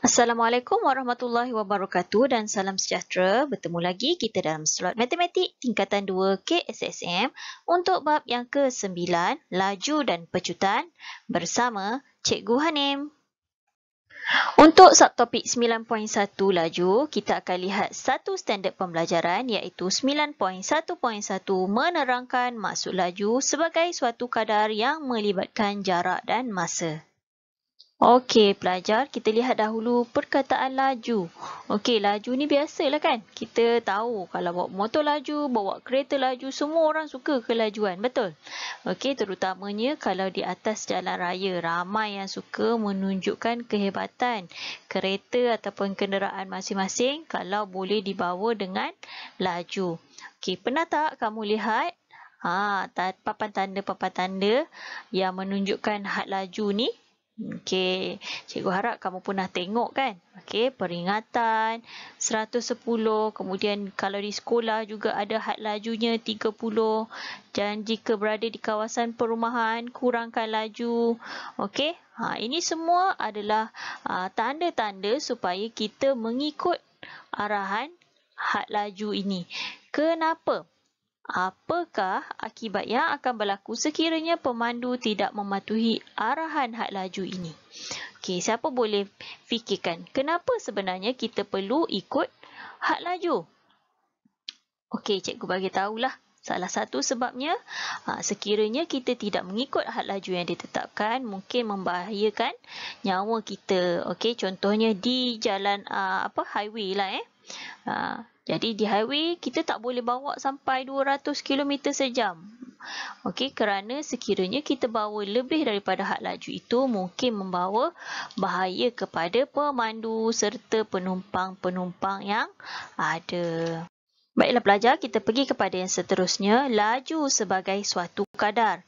Assalamualaikum warahmatullahi wabarakatuh dan salam sejahtera. Bertemu lagi kita dalam slot matematik tingkatan 2 KSSM untuk bab yang ke-9, laju dan pecutan bersama Cikgu Hanim. Untuk subtopik 9.1 laju, kita akan lihat satu standard pembelajaran iaitu 9.1.1 menerangkan maksud laju sebagai suatu kadar yang melibatkan jarak dan masa. Okey, pelajar, kita lihat dahulu perkataan laju. Okey, laju ni biasalah kan? Kita tahu kalau bawa motor laju, bawa kereta laju, semua orang suka kelajuan, betul? Okey, terutamanya kalau di atas jalan raya, ramai yang suka menunjukkan kehebatan kereta ataupun kenderaan masing-masing kalau boleh dibawa dengan laju. Okey, pernah tak kamu lihat papan tanda yang menunjukkan had laju ni? Okey, cikgu harap kamu pernah tengok kan? Okey, peringatan 110, kemudian kalau di sekolah juga ada had lajunya 30 dan jika berada di kawasan perumahan kurangkan laju. Okey, ini semua adalah tanda-tanda supaya kita mengikut arahan had laju ini. Kenapa? Apakah akibat yang akan berlaku sekiranya pemandu tidak mematuhi arahan had laju ini? Okey, siapa boleh fikirkan kenapa sebenarnya kita perlu ikut had laju? Okey, cikgu bagi tahulah. Salah satu sebabnya, sekiranya kita tidak mengikut had laju yang ditetapkan, mungkin membahayakan nyawa kita. Okey, contohnya di jalan highway lah Jadi di highway kita tak boleh bawa sampai 200 km sejam. Okey, kerana sekiranya kita bawa lebih daripada had laju itu mungkin membawa bahaya kepada pemandu serta penumpang-penumpang yang ada. Baiklah pelajar, kita pergi kepada yang seterusnya, laju sebagai suatu kadar.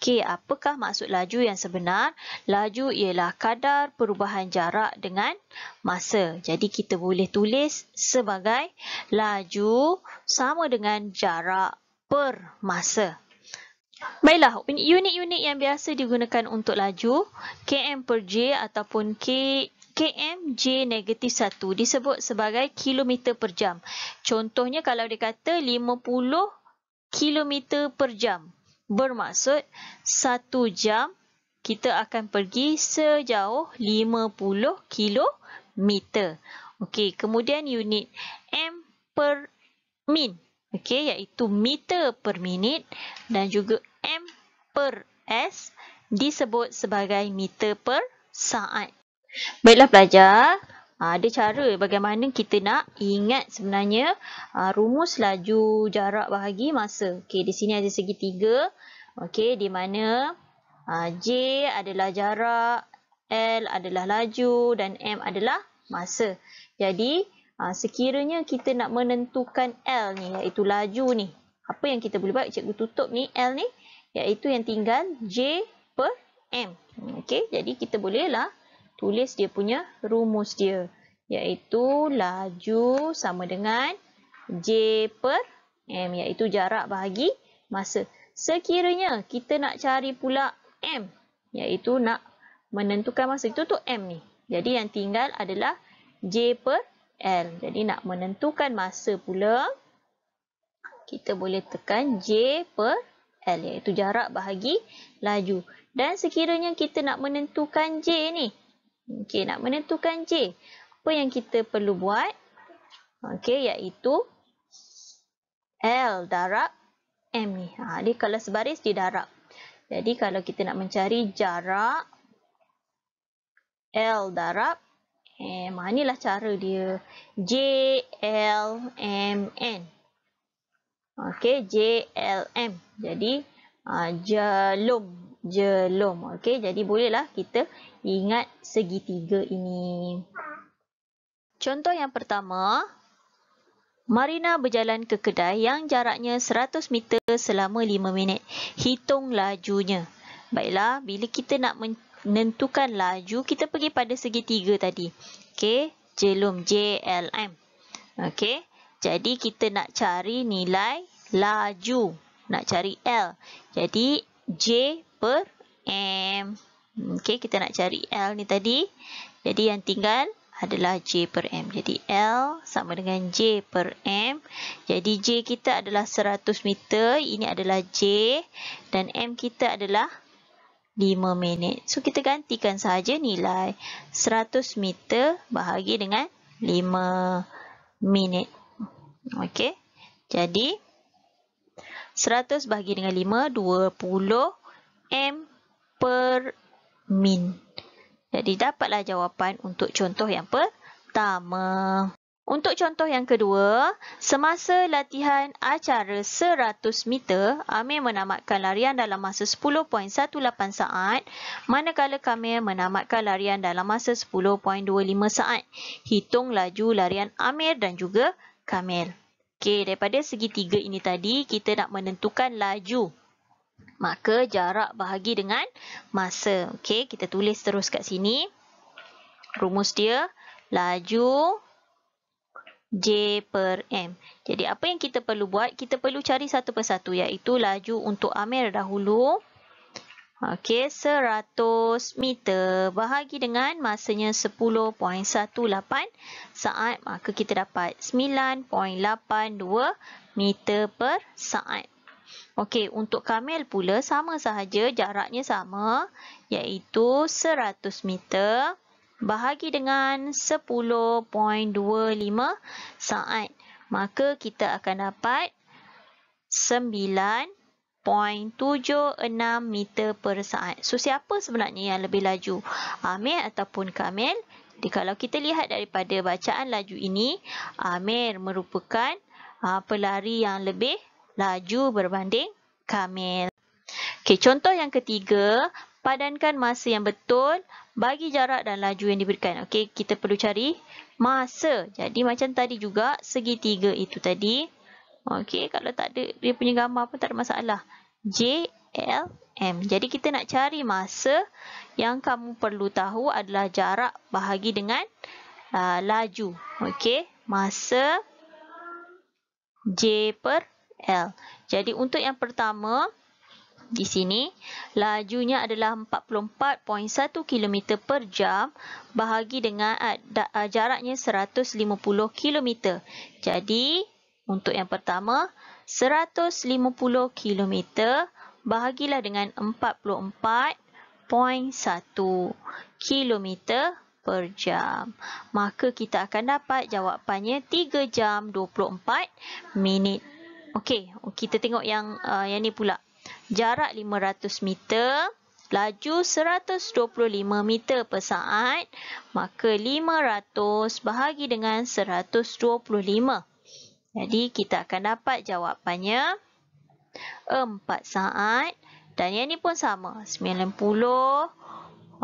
Okey, apakah maksud laju yang sebenar? Laju ialah kadar perubahan jarak dengan masa. Jadi kita boleh tulis sebagai laju sama dengan jarak per masa. Baiklah, unit-unit yang biasa digunakan untuk laju, km per J ataupun km J-1 disebut sebagai kilometer per jam. Contohnya kalau dia kata 50 kilometer per jam. Bermaksud 1 jam kita akan pergi sejauh 50 kilometer. Okey, kemudian unit M per min. Okey, iaitu meter per minit dan juga M per S disebut sebagai meter per saat. Baiklah pelajar, ada cara bagaimana kita nak ingat sebenarnya rumus laju, jarak bahagi masa. Okey, di sini ada segitiga. Okey, di mana J adalah jarak, L adalah laju dan M adalah masa. Jadi, sekiranya kita nak menentukan L ni, iaitu laju ni, apa yang kita boleh buat? Cikgu tutup ni L ni, iaitu yang tinggal J per M. Okey, jadi kita bolehlah tulis dia punya rumus dia, iaitu laju sama dengan J per M, iaitu jarak bahagi masa. Sekiranya kita nak cari pula M, iaitu nak menentukan masa, itu tu M ni. Jadi yang tinggal adalah J per L. Jadi nak menentukan masa pula, kita boleh tekan J per L, iaitu jarak bahagi laju. Dan sekiranya kita nak menentukan J ni, okey, nak menentukan J, apa yang kita perlu buat? Okey, iaitu L darab M ni. Dia kalau sebaris dia darab. Jadi kalau kita nak mencari jarak L darab M, inilah cara dia. J, L, M, N. Okey, J, L, M. Jadi, jelum. Okey, jadi bolehlah kita ingat segitiga ini. Contoh yang pertama, Marina berjalan ke kedai yang jaraknya 100 meter selama 5 minit. Hitung lajunya. Baiklah, bila kita nak menentukan laju, kita pergi pada segitiga tadi. Okey, jelum JLM. Okey, jadi kita nak cari nilai laju. Nak cari L. Jadi J per M. Okey, kita nak cari L ni tadi. Jadi yang tinggal adalah J per M. Jadi L sama dengan J per M. Jadi J kita adalah 100 meter. Ini adalah J. Dan M kita adalah 5 minit. So, kita gantikan sahaja nilai 100 meter bahagi dengan 5 minit. Okey. Jadi, 100 bahagi dengan 5, 20 M per min. Jadi, dapatlah jawapan untuk contoh yang pertama. Untuk contoh yang kedua, semasa latihan acara 100 meter, Amir menamatkan larian dalam masa 10.18 saat, manakala Kamil menamatkan larian dalam masa 10.25 saat. Hitung laju larian Amir dan juga Kamil. Okey, daripada segitiga ini tadi, kita nak menentukan laju. Maka jarak bahagi dengan masa. Okey, kita tulis terus kat sini. Rumus dia, laju J per M. Jadi apa yang kita perlu buat? Kita perlu cari satu persatu, iaitu laju untuk Amir dahulu. Okey, 100 meter bahagi dengan masanya 10.18 saat. Maka kita dapat 9.82 meter per saat. Okey, untuk Kamil pula sama sahaja, jaraknya sama, iaitu 100 meter bahagi dengan 10.25 saat. Maka kita akan dapat 9.76 meter per saat. So, siapa sebenarnya yang lebih laju? Amir ataupun Kamil? Jadi, kalau kita lihat daripada bacaan laju ini, Amir merupakan pelari yang lebih laju berbanding Kamil. Okey, contoh yang ketiga, padankan masa yang betul bagi jarak dan laju yang diberikan. Okey, kita perlu cari masa. Jadi macam tadi juga, segitiga itu tadi. Okey, kalau tak ada dia punya gambar pun tak ada masalah. J, L, M. Jadi kita nak cari masa, yang kamu perlu tahu adalah jarak bahagi dengan laju. Okey, masa J per L. Jadi untuk yang pertama, di sini, lajunya adalah 44.1 km per jam bahagi dengan jaraknya 150 km. Jadi, untuk yang pertama, 150 km bahagilah dengan 44.1 km per jam. Maka kita akan dapat jawapannya 3 jam 24 minit. Okey, kita tengok yang ni pula. Jarak 500 meter, laju 125 meter per saat, maka 500 bahagi dengan 125. Jadi, kita akan dapat jawapannya 4 saat. Dan yang ni pun sama, 90.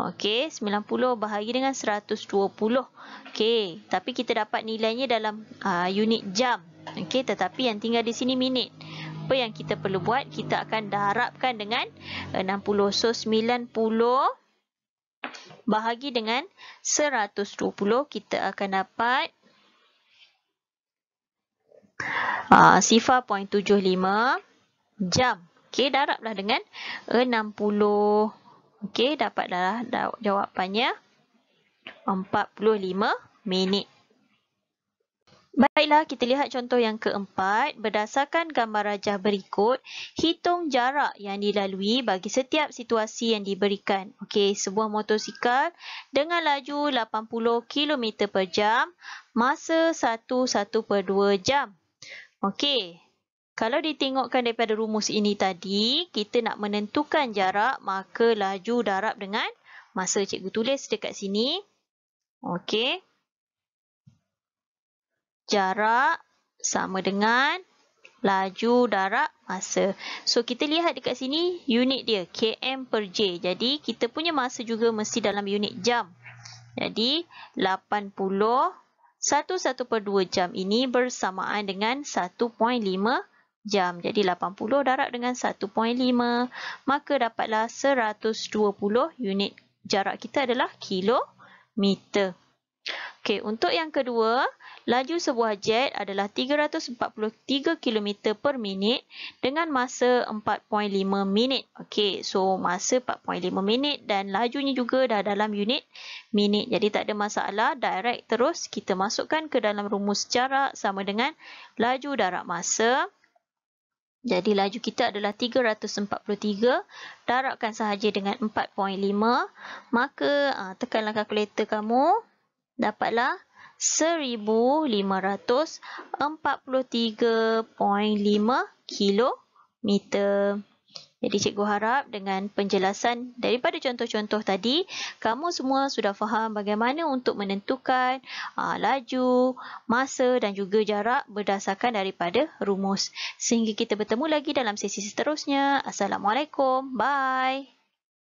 Okey, 90 bahagi dengan 120. Okey, tapi kita dapat nilainya dalam unit jam. Okey, tetapi yang tinggal di sini minit. Apa yang kita perlu buat? Kita akan darabkan dengan 60. So, 90 bahagi dengan 120, kita akan dapat 0.75 jam. Okey, darablah dengan 60. Okey, dapatlah jawapannya 45 minit. Baiklah, kita lihat contoh yang keempat. Berdasarkan gambar rajah berikut, hitung jarak yang dilalui bagi setiap situasi yang diberikan. Okey, sebuah motosikal dengan laju 80 km per jam, masa 1/1/2 jam. Okey, kalau ditengokkan daripada rumus ini tadi, kita nak menentukan jarak, maka laju darab dengan masa. Cikgu tulis dekat sini. Okey. Jarak sama dengan laju darab masa. So, kita lihat dekat sini unit dia km per J. Jadi, kita punya masa juga mesti dalam unit jam. Jadi, 80 1/1/2 jam ini bersamaan dengan 1.5 jam. Jadi, 80 darab dengan 1.5. Maka dapatlah 120 unit. Jarak kita adalah kilometer. Okey, untuk yang kedua, laju sebuah jet adalah 343 km per minit dengan masa 4.5 minit. Okey, so masa 4.5 minit dan lajunya juga dah dalam unit minit. Jadi tak ada masalah, direct terus kita masukkan ke dalam rumus jarak sama dengan laju darab masa. Jadi laju kita adalah 343, darabkan sahaja dengan 4.5, maka tekanlah kalkulator kamu. Dapatlah 1543.5 kilometer. Jadi cikgu harap dengan penjelasan daripada contoh-contoh tadi, kamu semua sudah faham bagaimana untuk menentukan laju, masa dan juga jarak berdasarkan daripada rumus. Sehingga kita bertemu lagi dalam sesi seterusnya. Assalamualaikum. Bye.